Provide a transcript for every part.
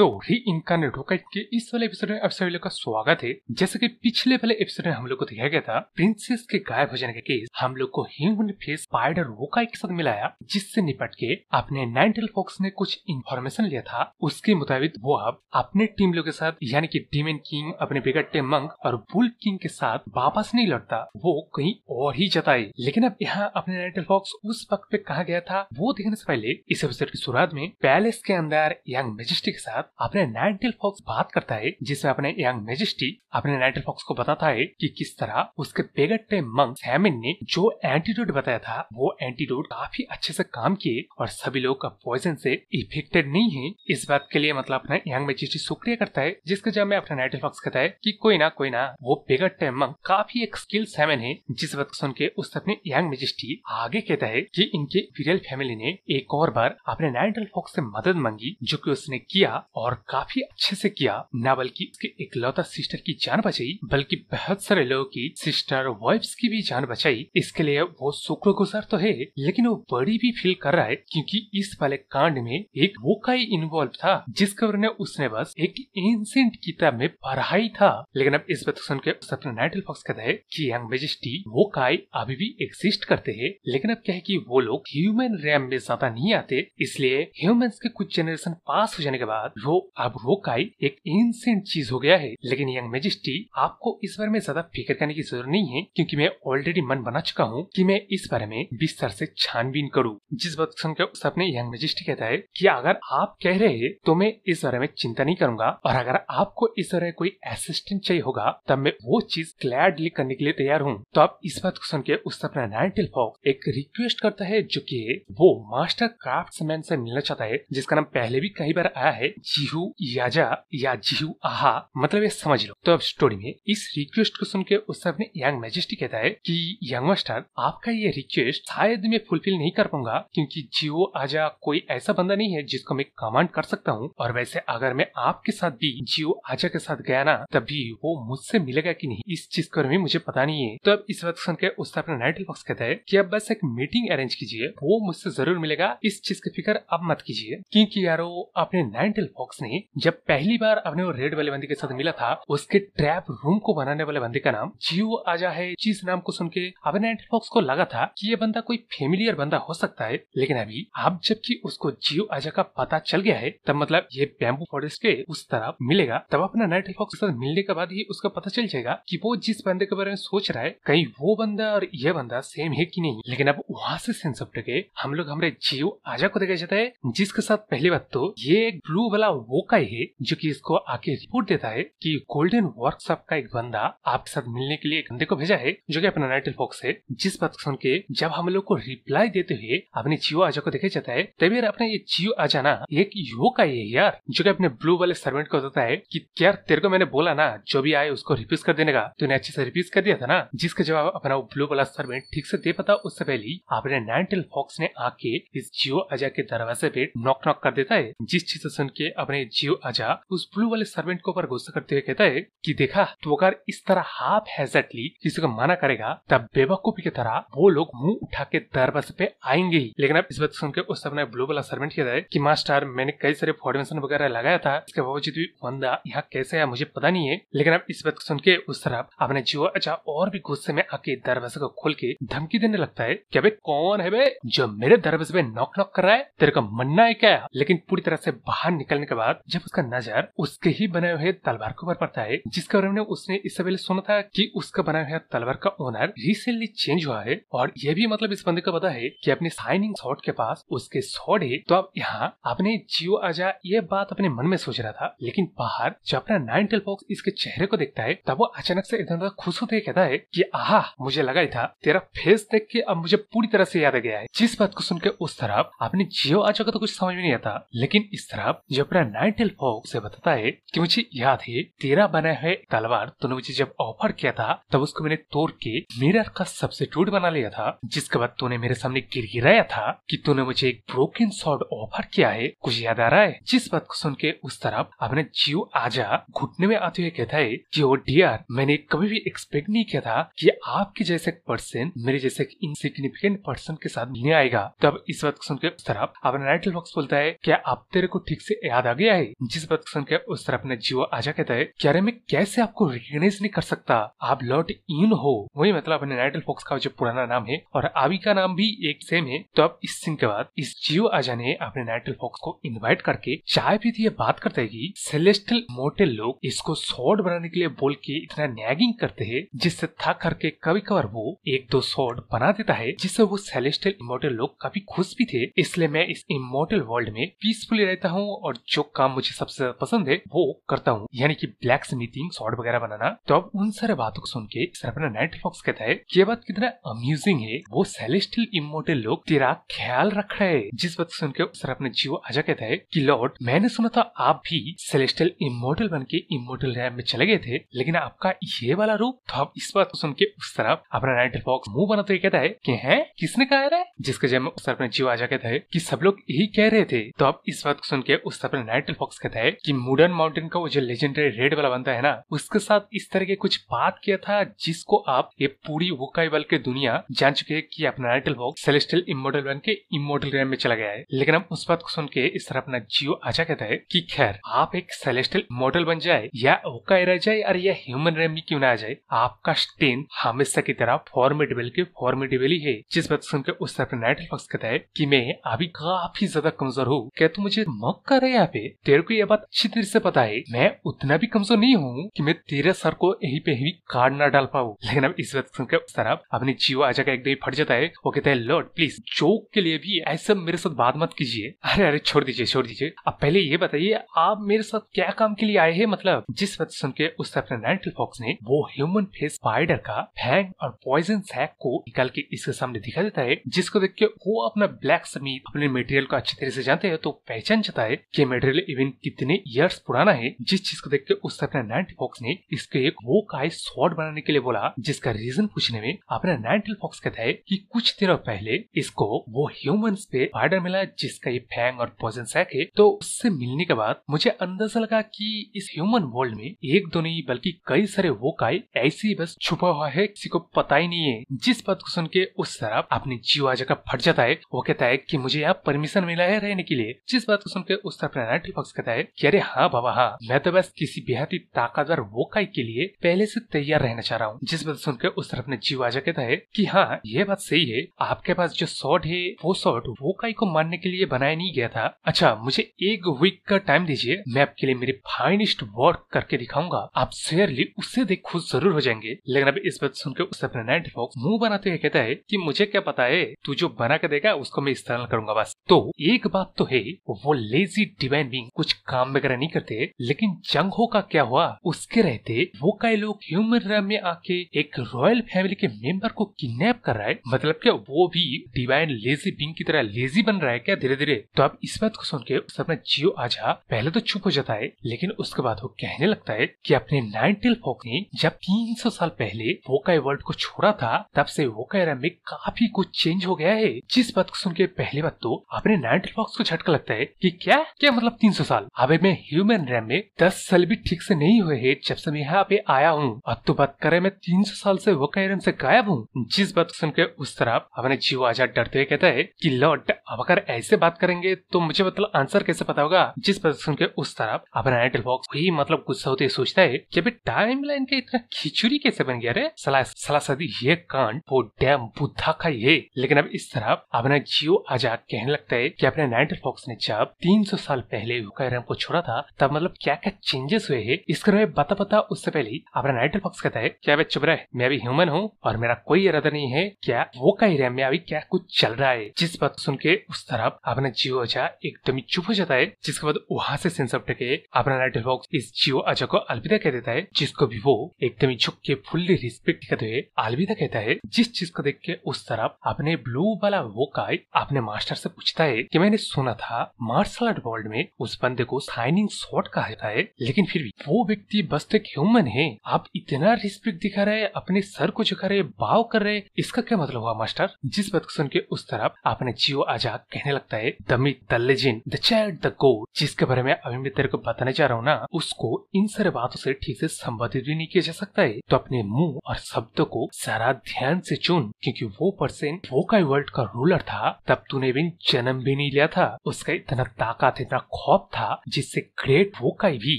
तो री इनकार्नेट होकाई के इस वाले एपिसोड में आप सभी लोग का स्वागत है। जैसे कि पिछले वाले एपिसोड में हम लोग को दिखाया गया था, प्रिंसेस के गायब हो जाने का केस हम लोग को ह्यूमन फेस स्पाइडर होकाई के साथ मिलाया, जिससे निपट के अपने नाइनटेल फॉक्स ने कुछ इन्फॉर्मेशन लिया था। उसके मुताबिक वो अब अपने टीम लोग के साथ यानी कि डीमन किंग, अपने बिगड़ते मंक और बुल किंग के साथ वापस नहीं लौटता, वो कहीं और ही जताए। लेकिन अब यहाँ अपने नाइनटेल फॉक्स उस वक्त पे कहा गया था, वो देखने से पहले इस एपिसोड की शुरुआत में पैलेस के अंदर यंग मैजेस्टी के साथ अपने नाइनटेल फॉक्स बात करता है, जिसमें अपने यंग मैजेस्टी अपने नाइनटेल फॉक्स को बताता है कि किस तरह उसके बिगड़ते मंक सैमिन ने जो एंटीडोट बताया था, वो एंटीडोट काफी अच्छे से काम किए और सभी लोग अब पॉइजन से इफेक्टेड नहीं है। इस बात के लिए मतलब अपना यंग मैजेस्टी शुक्रिया करता है, जिसके जब में अपना नाइनटेल फॉक्स कहता है कि कोई ना वो बिगड़ते मंक काफी एक स्किल सैमिन है। जिस बात सुन के उससे अपने यंग मैजेस्टी आगे कहता है कि इनके इंपीरियल फैमिली ने एक और बार अपने नाइनटेल फॉक्स से मदद मांगी, जो कि उसने किया और काफी अच्छे से किया। न बल्कि उसके इकलौता सिस्टर की जान बचाई, बल्कि बहुत सारे लोगों की सिस्टर वाइफ्स की भी जान बचाई। इसके लिए वो शुक्रगुजार तो है, लेकिन वो बड़ी भी फील कर रहा है, क्योंकि इस वाले कांड में एक वोकाई इन्वॉल्व था, जिसके वजह उसने बस एक एंशिएंट किताब में पढ़ा ही था। लेकिन अब इस बात सुन के अपने नाइनटेल फॉक्स कहता है कि यंग मैजेस्टी वोकाई अभी भी एग्जिस्ट करते हैं, लेकिन अब क्या है कि वो लोग ह्यूमन रैम में ज्यादा नहीं आते, इसलिए ह्यूमंस के कुछ जनरेशन पास हो जाने के बाद वो अब वोकाई एक एंशिएंट चीज हो गया है। लेकिन यंग मैजेस्टी, आपको इस बारे में ज्यादा फिक्र करने की जरूरत नहीं है, क्योंकि मैं ऑलरेडी मन बना चुका हूँ कि मैं इस बारे में विस्तार से छानबीन करूँ। जिस बात सुनकर अपने यंग मैजेस्टी कहता है कि अगर आप कह रहे हैं तो मैं इस बारे में चिंता नहीं करूंगा, और अगर आपको इस बारे में कोई असिस्टेंट चाहिए होगा तब मैं वो चीज ग्लैडली करने के लिए तैयार हूँ। तो आप इस बात को सुन के उससे अपना नाइनटेल फॉक्स एक रिक्वेस्ट करता है, जो कि वो मास्टर क्राफ्ट्समैन से मिलना चाहता है, जिसका नाम पहले भी कई बार आया है, जीहू याजा या जीहू आहा, मतलब ये समझ लो। तो अब स्टोरी में इस रिक्वेस्ट को सुन के उससे अपने यंग मैजेस्टी कहता है कि यंग मास्टर, आपका ये रिक्वेस्ट शायद मैं फुलफिल नहीं कर पाऊंगा, क्योंकि जीहू आजा कोई ऐसा बंदा नहीं है जिसको मैं कमांड कर सकता हूँ, और वैसे अगर मैं आपके साथ भी जीहू आजा के साथ गया ना, तब भी वो मुझसे मिलेगा कि नहीं, इस चीज का भी मुझे पता नहीं है। तो अब इस बात सुन के उससे अपना नाइनटेल फॉक्स कहता है कि अब बस एक मीटिंग अरेंज कीजिए, वो मुझसे जरूर मिलेगा, इस चीज की फिक्र अब मत कीजिए। क्योंकि यारो अपने नाइनटेल फॉक्स ने जब पहली बार अपने वो रेड वाले बंदे के साथ मिला था, उसके ट्रैप रूम को बनाने वाले बंदे का नाम जीहू आजा है। जिस नाम को सुन के अपने नाइनटेल फॉक्स को लगा था कि ये बंदा कोई फेमिलियर बंदा हो सकता है, लेकिन अभी अब जबकि उसको जीहू आजा का पता चल गया है, तब मतलब ये बैम्बू फॉरेस्ट के उस तरफ मिलेगा, तब अपना नाइनटेल फॉक्स के साथ मिलने के बाद ही उसको पता चल जाएगा कि वो जिस बंदे के बारे में सोच रहा है, कहीं वो बंदा और ये बंदा सेम है कि नहीं। लेकिन अब वहाँ से सेंस अप के हम लोग हमारे जीहू आजा को देखा जाता है, जिसके साथ पहली बात तो ये एक ब्लू वाला वोकाई है, जो कि इसको आके रिपोर्ट देता है कि गोल्डन वर्कशॉप का एक बंदा आपके साथ मिलने के लिए एक बंदे को भेजा है, जो कि अपना नाइनटेल फॉक्स है। जिस बात सुन के जब हम लोग को रिप्लाई देते हुए अपने जीहू आजा को देखा जाता है, तभी अपने ये जीहू आजा ना एक योकाई है यार, जो कि अपने ब्लू वाले सर्वेंट को बताता है कि यार तेरे को मैंने बोला ना, जो भी आए उसको रिप्यूज कर देने का, तूने अच्छे से रिप्यूज कर दिया था ना। जिसका जवाब अपना वो ब्लू वाला सर्वेंट ठीक से दे पाता उससे पहले ही अपने नाइनटेल फॉक्स ने आके इस जीहू आजा के दरवाजे पे नॉक कर देता है। जिस चीज से सुन के अपने जीहू आजा उस ब्लू वाले सर्वेंट के ऊपर गुस्सा करते हुए कहता है कि देखा, तू अगर इस तरह हाफ हैजर्डली किसी को मना करेगा, तब बेवकूफी की तरह वो लोग मुंह उठा के दरवाजे पे आएंगे ही। लेकिन अब इस बात सुन के उस अपने ब्लू वाला सर्वेंट कहता है कि मास्टर, मैंने कई सारे फॉर्मेशन वगैरह लगाया था, इसके बावजूद भी बंदा यहाँ कैसे आया मुझे पता नहीं है। लेकिन अब इस बात सुन के उस तरफ अपने जीहू आजा और भी गुस्से में आके दरवाजे को खोल के धमकी देने लगता है कि अबे कौन है बे जो मेरे दरवाजे पे नॉक कर रहा है, तेरे को मन्ना है क्या? लेकिन पूरी तरह से बाहर निकलने के बाद जब उसका नजर उसके ही बनाए हुए तलवार के ऊपर पड़ता है, जिसके बारे में उसने इससे पहले सुना था कि उसका बनाया हुआ तलवार का ओनर रिसेंटली चेंज हुआ है, और ये भी मतलब इस बंदे को पता है कि अपने शाइनिंग स्वॉर्ड के पास उसके स्वॉर्ड है। तो अब यहाँ अपने जीहू आजा ये बात अपने मन में सोच रहा था, लेकिन बाहर जब अपना नाइनटेल फॉक्स इसके चेहरे को देखता है, तब वो अचानक से इधर उधर खुश होते कहता है कि आहा, मुझे लगा ही था, तेरा फेस देख के अब मुझे पूरी तरह से याद आ गया है। जिस बात को सुनकर उस तरफ अपने जीहू आजा को तो कुछ समझ में नहीं आता, लेकिन इस तरफ जब अपना नाइनटेल फॉक्स से बताता है कि मुझे याद है तेरा बनाया है तलवार तूने मुझे जब ऑफर किया था, तब उसको मैंने तोड़ के मिरर का सब्स्टिट्यूट बना लिया था, जिसके बाद तूने मेरे सामने गिरगिराया था कि तूने मुझे एक ब्रोकन स्वॉर्ड ऑफर किया है, कुछ याद आ रहा है? जिस बात को सुन के उस तरफ अपने जीहू आजा घुटने में आते हुए कहता है कि ओ डियर, मैंने कभी भी एक्सपेक्ट नहीं किया था कि आपके जैसे पर्सन मेरे जैसे इनसिग्निफिकेंट पर्सन के साथ मिलने आएगा। तब इस बात को सुनकर उस तरफ अपना नाइनटेल फॉक्स बोलता है क्या अब तेरे को ठीक से याद आ आ गया है। जिस बात सुन के उस तरफ अपने जियो आजा कहता है कि अरे मैं कैसे आपको रिकॉग्नाइज नहीं कर सकता, आप लॉर्ड इन हो। वही मतलब अपने नाइटल फॉक्स का जो पुराना नाम है और आबी का नाम भी एक सेम है। तो अब इस सीन के बाद इस जियो आजा ने अपने नाइटल फॉक्स को इनवाइट करके चाय पीती है, बात करता है कि सेलेस्टियल इमॉर्टल लोग इसको स्वॉर्ड बनाने के लिए बोल के इतना नैगिंग करते हैं, जिससे थक करके कभी कभार वो एक दो स्वॉर्ड बना देता है, जिससे वो सेलेस्टियल इमॉर्टल लोग काफी खुश भी थे। इसलिए मैं इस इमॉर्टल वर्ल्ड में पीसफुली रहता हूँ और जो काम मुझे सबसे पसंद है वो करता हूँ, यानी कि ब्लैक स्मिथिंग, स्वॉर्ड वगैरह बनाना। तो अब उन सारे बातों को सुन के अपना नाइटल फॉक्स कहता है कि ये बात कितना अम्यूजिंग है, वो सेलेस्टियल इमॉर्टल लोग तेरा ख्याल रख रहे हैं। जिस बात सुन के अपने जियो आजा कहता है कि लॉर्ड मैंने सुना था आप भी सेलेस्टियल इमॉर्टल बन के इमॉर्टल रैम में चले गए थे, लेकिन आपका ये वाला रूप। तो अब इस बात को सुन के उस तरफ अपना नाइटल फॉक्स मुंह बनाते कहता है कि है किसने कहा है, जिसके जब उस तरफ अपने जियो आजा कहता है कि सब लोग यही कह रहे थे। तो अब इस बात को सुन के उस तरफ नाइटल फॉक्स कहता है कि मूडन माउंटेन का वो जो लेजेंडरी रेड वाला बनता है ना, उसके साथ इस तरह के कुछ बात किया था जिसको आप ये पूरी वोकाई वर्ल्ड की दुनिया जान चुके हैं कि अपना नाइटल फॉक्स सेलेस्टियल इमॉर्टल बन के इमॉर्टल रैम में चला गया है। लेकिन अब उस बात को सुन के इस तरह अपना जियो आजा कहता है कि खैर आप एक सेलेस्टियल इमॉर्टल बन जाए या वोकाई रह जाए और या ह्यूमन रैम में क्यों ना आ जाए, आपका स्ट्रेंथ हमेशा की तरह फॉर्मिडेबल के फॉर्मिडेबल ही है। जिस बात सुनकर उस तरह नाइटल फॉक्स कहता है कि मैं अभी काफी ज्यादा कमजोर हूँ, क्या तू मुझे मौका कर रहे यहाँ पे, तेरे को यह बात अच्छी तरह से पता है मैं उतना भी कमजोर नहीं हूँ कि मैं तेरे सर को यहीं पे ही कार्ड ना डाल पाऊँ। लेकिन अब इस बात सुनकर उस तरह अपनी जियो आजा का एकदम फट जाता है। वो कहता है लॉर्ड प्लीज जोक के लिए भी ऐसा मेरे साथ बात मत कीजिए। अरे अरे छोड़ दीजिए। अब पहले ये बताइए आप मेरे साथ क्या काम के लिए आए हैं मतलब। जिस बात सुन के उस तरह नाइटल फॉक्स ने वो ह्यूमन फेस स्पाइडर का फैंग और पॉइजन सैक को निकाल के इसके सामने दिखा देता है, जिसको देख के वो अपना ब्लैक स्मिथ अपने मटेरियल को अच्छी तरह से जानते हैं, तो पहचान जाता है कि मटेरियल इवन कितने इयर्स पुराना है। जिस चीज को देख के उस तरह नाइटल फॉक्स ने इसको एक वो का स्वॉर्ड बनाने के लिए बोला, जिसका रीजन पूछने में अपना नाइटल फॉक्स कहता है कि कुछ दिनों पहले इसको वो ह्यूमंस पे स्पाइडर मिला जिसका ये फैंग और पॉइजन सैक है। तो उससे मिलने के बाद मुझे अंदाजा लगा कि इस ह्यूमन वर्ल्ड में एक दो नहीं बल्कि कई सारे वो काय ऐसे ही बस छुपा हुआ है, किसी को पता ही नहीं है। जिस बात को सुन के उस तरफ अपनी जियो आजा का फट जाता है। वो कहता है कि मुझे यहाँ परमिशन मिला है रहने के लिए। जिस बात को सुन के उस तरफ नाइटल फॉक्स कहता है कि अरे हाँ बाबा हाँ, मैं तो बस किसी बेहद ही ताकतवर वोकाई के लिए पहले से तैयार रहना चाह रहा हूँ। जिस बात सुनकर उस तरफ ने जियो आजा कहता है कि हाँ ये बात सही है, आपके पास जो शॉट है वो शॉट वोकाई को मारने के लिए बनाया नहीं गया था। अच्छा मुझे एक वीक का टाइम दीजिए, मैं आपके लिए मेरे फाइनेस्ट वर्क करके दिखाऊंगा, आप शेयरली उससे देख खुश जरूर हो जाएंगे। लेकिन अब इस बात सुनकर उस तरफ नाइटल फॉक्स मुंह बनाते हुए कहता है कि मुझे क्या पता है, तू जो बना के देगा उसको मैं इस्तेमाल करूंगा बस। तो एक बात तो है, वो लेजी डिवाइन बीइंग कुछ काम वगैरह नहीं करते, लेकिन जंग हो का क्या हुआ, उसके रहते वो कई लोग ह्यूमन रैम में आके एक रॉयल फैमिली के मेंबर को किडनैप कर रहा है। मतलब क्या वो भी डिवाइन लेजी बीइंग की तरह लेजी बन रहा है क्या धीरे धीरे। तो अब इस बात को सुन के उस अपना जियो आजा पहले तो चुप हो जाता है, लेकिन उसके बाद वो कहने लगता है कि अपने नाइटल फॉक्स ने जब 300 साल पहले वोकाई वर्ल्ड को छोड़ा था तब से वोकाई रैम में काफी कुछ चेंज हो गया है। जिस बात को सुन के पहली बात तो अपने नाइटल फॉक्स को झटका लगता है कि क्या मतलब 300 साल, अबे मैं ह्यूमन रैम में 10 साल भी ठीक से नहीं हुए हैं जब से मैं यहाँ पे आया हूँ, अब तो बात करे मैं 300 साल से वोकाई रैम से गायब हूँ। जिस बात को सुन के उस तरफ अपने जियो आजा डरते हुए कहता है कि लॉर्ड अब अगर ऐसे बात करेंगे तो मुझे मतलब आंसर कैसे पता होगा। जिस बात सुन के उस तरफ अपना नाइटल फॉक्स वही मतलब गुस्सा होते सोचता है कि अबे टाइम लाइन का इतना खिचड़ी कैसे बन गया रे, सला सदी ये कांड वो डैम बुद्धा का ही है। लेकिन अब इस तरफ अपना जियो आजा कहने लगता है कि अपने नाइटल फॉक्स ने जब 300 साल पहले वोकाई रैम को छोड़ा था तब मतलब क्या क्या चेंजेस हुए हैं इसके बारे में बता उससे पहले अपना नाइटल फॉक्स कहता है क्या वे चुप रहे, मैं भी ह्यूमन हूँ और मेरा कोई इरादा नहीं है क्या वोकाई रैम में अभी क्या कुछ चल रहा है। जिस बात सुन के उस तरफ अपना जियो आजा एकदम ही चुप हो जाता है, जिसके बाद वहां से सेंस ऑफ के अपना नाइटल फॉक्स इस जियो आजा को अलविदा कह देता है, जिसको भी वो एकदम ही झुक के फुल्ली रिस्पेक्ट करते हुए अलविदा कहता है। जिस चीज को देख के उस तरफ अपने ब्लू वाला वोकाई अपने मास्टर से पूछता है कि मैंने सुना था मार्शल आर्ट वर्ल्ड में उस बंदे को शाइनिंग स्वॉर्ड कहा जाता है, लेकिन फिर भी वो व्यक्ति बस एक ह्यूमन है, आप इतना रिस्पेक्ट दिखा रहे, अपने सर को झुका रहे, बाव कर रहे, इसका क्या मतलब हुआ मास्टर। जिस बात को सुन के उस तरफ अपने जियो आजा कहने लगता है the myth, the legend, the child, the God, जिसके बारे में अभी मैं तेरे को बताने जा रहा हूँ ना, उसको इन सारे बातों से ठीक से संबोधित भी नहीं किया जा सकता है। तो अपने मुंह और शब्दों को सारा ध्यान से चुन, क्योंकि वो पर्सन वोकाई वर्ल्ड का रूलर था तब तूने भी जन्म भी नहीं लिया था, उसका इतना ताकत, इतना खौफ था जिससे ग्रेट वोकाई भी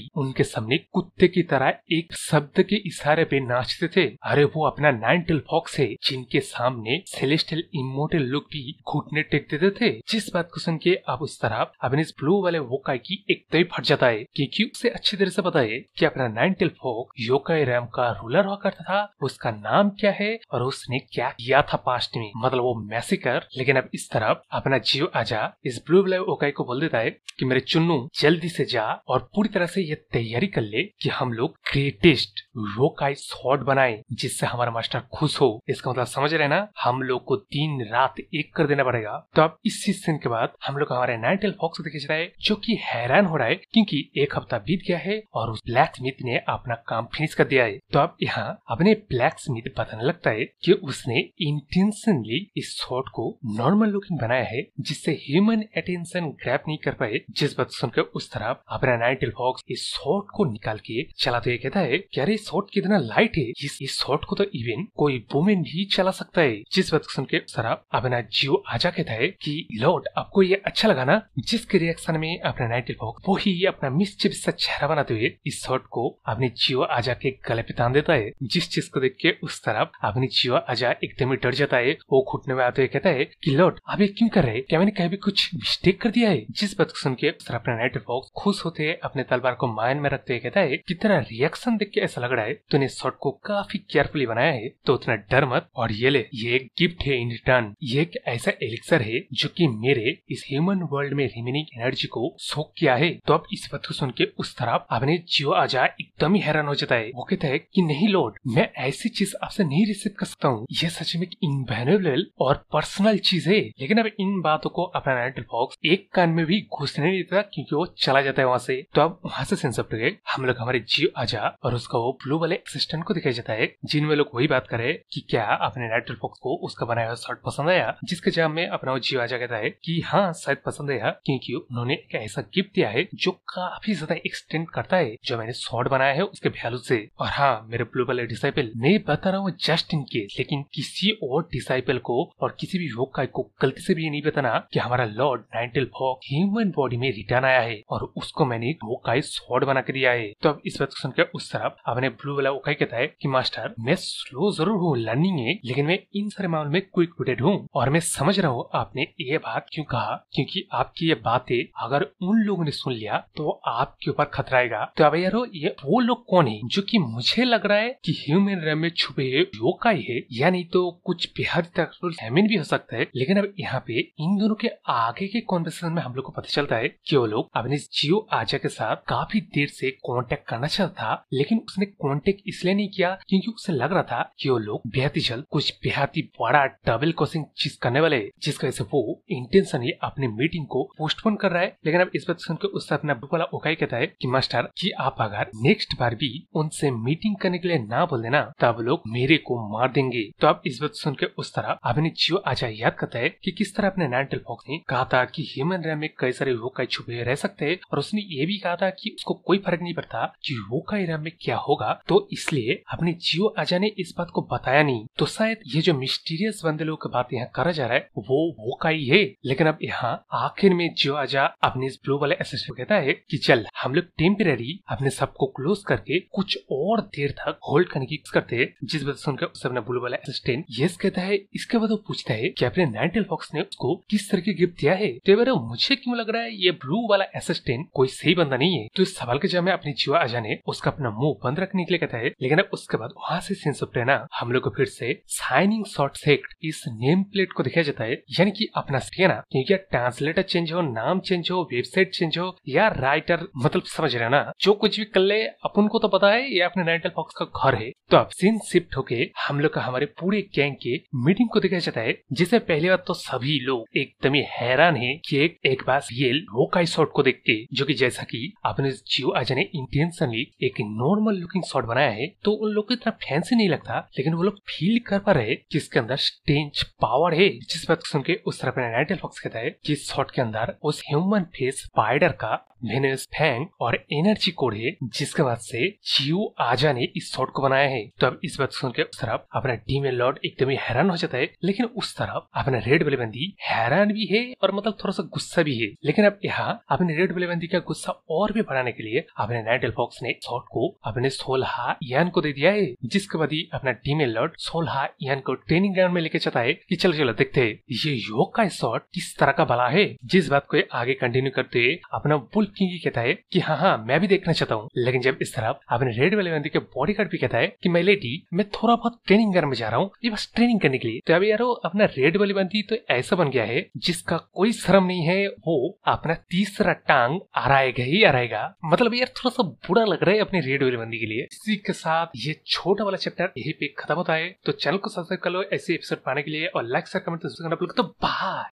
उनके सामने कुत्ते की तरह एक शब्द के इशारे पे नाचते थे। अरे वो अपना नाइनटेल फॉक्स है जिनके सामने सेलेस्टियल इमोर्टल लोग भी घुटने टेक देते थे। जिस बात को सुन के अब उस तरफ अपने इस ब्लू वाले वोकाई की एक तय फट जाता है क्योंकि उसे अच्छी तरह से पता है कि अपना नाइनटेल फॉक्स योकाई रैम का रूलर हुआ करता था, उसका नाम क्या है और उसने क्या किया था पास्ट में, मतलब वो मैसेकर। लेकिन अब इस तरफ अपना जियो आजा इस ब्लू वाले वोकाई को बोल देता है कि मेरे चुन्नू जल्दी से जा और पूरी तरह से ये तैयारी कर ले कि हम लोग ग्रेटेस्ट वोकाई स्वॉर्ड बनाए जिससे हमारा मास्टर खुश हो। इसका मतलब समझ रहे ना, हम लोग को दिन रात एक कर देना पड़ेगा। तो अब इस सीन के बाद हम लोग हमारे नाइनटेल फॉक्स को देखे जाता है जो कि हैरान हो रहा है क्योंकि एक हफ्ता बीत गया है और उस ब्लैक स्मिथ ने अपना काम फिनिश कर दिया है। तो अब यहाँ अपने ब्लैक स्मिथ बताने लगता है कि उसने इंटेंशनली इस शॉट को नॉर्मल लुकिंग बनाया है जिससे ह्यूमन अटेंशन ग्रैब नहीं कर पाए। जिस बात सुनकर उस तरफ अपना नाइनटेल फॉक्स इस शॉट को निकाल के चलाते हुए कहता है कि अरे शॉट कितना लाइट है, इस शॉट को तो इवन कोई वुमेन भी चला सकता है। जिस बात सुन के उस तरफ अपना जियो आजा कहता है कि लॉर्ड आपको ये अच्छा लगा ना, जिसके रिएक्शन में अपना नाइनटेल फॉक्स वो ही अपना मिस्चिफ सा चेहरा बनाते हुए इस शॉट को अपने जियो आजा के गले पे तान देता है। जिस चीज को देख के उस तरफ अपनी जियो आजा एकदम ही डर जाता है। वो घुटने में आते हुए कहता है कि लॉर्ड आप ये क्यों कर रहे हैं, क्या मैंने कहीं भी कुछ मिस्टेक कर दिया है। जिस बात को सुन के उस तरफ अपना नाइनटेल फॉक्स खुश होते हैं अपने तलवार को मायन में रखते हुए कहता है कि तेरा रिएक्शन देख के ऐसा लग रहा है तूने शॉट को काफी केयरफुली बनाया है, तो उतना डर मत। और ये ले, ये एक गिफ्ट है इन रिटर्न, ये एक ऐसा एलिक्सर है जो कि मेरे इस ह्यूमन वर्ल्ड में रिमेनिंग एनर्जी को सोख किया है। तो अब इस बात को सुन के उस तरफ अपने जियो आजा एकदम ही हैरान हो जाता है। वो कहता है कि नहीं लॉर्ड, मैं ऐसी चीज आपसे नहीं रिसीव कर सकता हूँ, ये सच में इनवैल्यूएबल और पर्सनल चीज है। लेकिन अब इन बातों को अपना नाइनटेल फॉक्स एक कान में भी घुसने नहीं देता क्योंकि वो चला जाता है वहाँ से। तो अब वहाँ से सेंस अप गए हम लोग हमारे जियो आजा और उसका वो ब्लू वाले असिस्टेंट को दिखाया जाता है जिनमें लोग वही बात करे कि क्या अपने नाइनटेल फॉक्स को उसका बनाया हुआ शर्ट पसंद आया। जिसके जवाब में अपना वो जियो आजा कहता है कि हाँ शायद पसंद आया क्योंकि उन्होंने एक ऐसा गिफ्ट दिया है जो काफी ज्यादा एक्सटेंड करता है जो मैंने शॉर्ट बनाया है उसके वैल्यू से। और हाँ मेरे ब्लू वाले डिसाइपल, मैं बता रहा हूँ जस्ट इन केस, लेकिन किसी और डिसाइपल को और किसी भी योकाई को गलती से भी ये नहीं बताना कि हमारा Lord nine-tail fox human body में रिटर्न आया है और उसको मैंने योकाई शॉर्ट बना के दिया है। तो अब इस बात को सुनकर उस तरफ अपने ब्लू वाला योकाई कहता है कि मास्टर मैं स्लो जरूर हूँ लर्निंग है, लेकिन मैं इन सारे मामलों में क्विक विटेड हूँ और मैं समझ रहा हूँ आपने ये बात क्यों कहा, क्योंकि आपकी ये बातें अगर उन लोगों ने सुन लिया तो आपके ऊपर खतरा आएगा। तो अब यारो ये वो लोग कौन है जो कि मुझे लग रहा है कि ह्यूमन रैम में छुपे योकाई है, या नहीं तो कुछ बेहद फैमिन भी हो सकता है। लेकिन अब यहाँ पे इन दोनों के आगे के कॉन्वर्सेशन में हम लोग को पता चलता है कि वो लोग अपने जियो आजा के साथ काफी देर से कांटेक्ट करना चाहता था, लेकिन उसने कांटेक्ट इसलिए नहीं किया क्योंकि उसे लग रहा था कि वो लोग बेहद ही जल्द कुछ बेहद ही बड़ा डबल क्रॉसिंग चीज करने वाले, जिसकी वजह से वो इंटेंशनली अपने मीटिंग को पोस्टपोन कर रहा है। लेकिन अब इस बात सुनकर उससे अपना ब्लू वाला ओकाई कहता है कि मास्टर कि आप अगर नेक्स्ट बार भी उनसे मीटिंग करने के लिए ना बोल देना तब लोग मेरे को मार देंगे। तो अब इस बात सुनकर उस तरह अपने जियो आजा याद करता है कि किस तरह अपने नाइनटेल फॉक्स ने कहा था कि ह्यूमन रैम में कई सारे योकाई छुपे रह सकते हैं और उसने ये भी कहा था कि उसको कोई फर्क नहीं पड़ता कि योकाई रैम में क्या होगा, तो इसलिए अपने जियो आजा ने इस बात को बताया नहीं। तो शायद ये जो मिस्टीरियस बंदे लोग की बात यहाँ करा जा रहा है वो योकाई है। लेकिन अब यहाँ आखिर में जियो आजा अपने इस ब्लू वाले असिस्टेंट को कहता है कि चल हम लोग टेम्परेरी अपने सबको क्लोज करके कुछ और देर तक होल्ड करने की करते हैं। जिस वजह सुनकर उससे अपना ब्लू वाला असिस्टेंट यस कहता है। इसके बाद वो पूछता है कि अपने नाइनटेल फॉक्स ने उसको किस तरह की गिफ्ट दिया है। तो मुझे क्यों लग रहा है ये ब्लू वाला असिस्टेंट कोई सही बंदा नहीं है। तो इस सवाल के जवाब में अपनी जियो आजा ने उसका अपना मुंह बंद रखने के लिए कहता है। लेकिन अब उसके बाद वहाँ से सेंस ऑफ ना हम लोग को फिर से साइनिंग शॉर्ट सेक्ट इस नेम प्लेट को दिखाया जाता है, यानी कि अपना ना क्योंकि ट्रांसलेटर चेंज हो, नाम चेंज हो, वेबसाइट चेंज हो या राइटर, मतलब समझ रहे ना, जो कुछ भी कर ले अपन को तो पता है ये अपने नाइनटेल फॉक्स का घर है। तो अब सीन शिफ्ट होके हम लोग का हमारे पूरे गैंग के मीटिंग को दिखाया जाता है, जिसे पहली बार तो सभी लोग एकदम ही हैरान है कि एक बार ये योकाई शॉट को देख के, जो कि जैसा कि अपने जियो आजा ने इंटेंशनली एक नॉर्मल लुकिंग शॉट बनाया है, तो उन लोग को इतना फैंसी नहीं लगता, लेकिन वो लोग फील कर पा रहे कि इसके अंदर स्टेंज पावर है। जिस बात सुन के उस तरह अपने नाइनटेल फॉक्स कहता है कि इस शॉट के अंदर उस ह्यूमन फेस स्पाइडर का वेनस फैंग और एनर्जी कोड है, जिसके बाद से जियो आजा ने इस शॉट को बनाया है। तो अब इस बात सुन के उस तरफ अपना डीमन लॉर्ड एकदम ही हैरान हो जाता है, लेकिन उस तरफ अपना रेड वाली बंदी हैरान भी है और मतलब थोड़ा सा गुस्सा भी है। लेकिन अब यहाँ था अपने रेड वाले बंदी का गुस्सा और भी बढ़ाने के लिए अपने नाइट एल्फ ने शॉट को अपने सोल्हा यान को दे दिया है, जिसके बाद ही अपना टीम लॉर्ड सोल्हा यान को ट्रेनिंग ग्राउंड में लेके चलता है कि चलो चलो देखते हैं ये योग का शॉट किस तरह का भला है। जिस बात को आगे कंटिन्यू करते हुए अपना वुल्फ किंग कहता है कि हाँ मैं भी देखना चाहता हूँ, लेकिन जब इस तरफ अपने रेड वाले बंदी के बॉडीगार्ड भी कहता है कि मैं लेडी मैं थोड़ा बहुत ट्रेनिंग ग्राउंड में जा रहा हूँ, ये बस ट्रेनिंग करने के लिए। तो अभी यारो अपना रेड वाली बंदी तो ऐसा बन गया है जिसका कोई शर्म नहीं है, वो अपना तीसरा टांग आराएगा ही आराएगा। मतलब यार थोड़ा सा बुरा लग रहा है अपनी रेड वाली बंदी के लिए। इसी के साथ ये छोटा वाला चैप्टर यही पे खत्म होता है। तो चैनल को सब्सक्राइब कर लो ऐसे एपिसोड पाने के लिए और लाइक शेयर कमेंट तो बाय।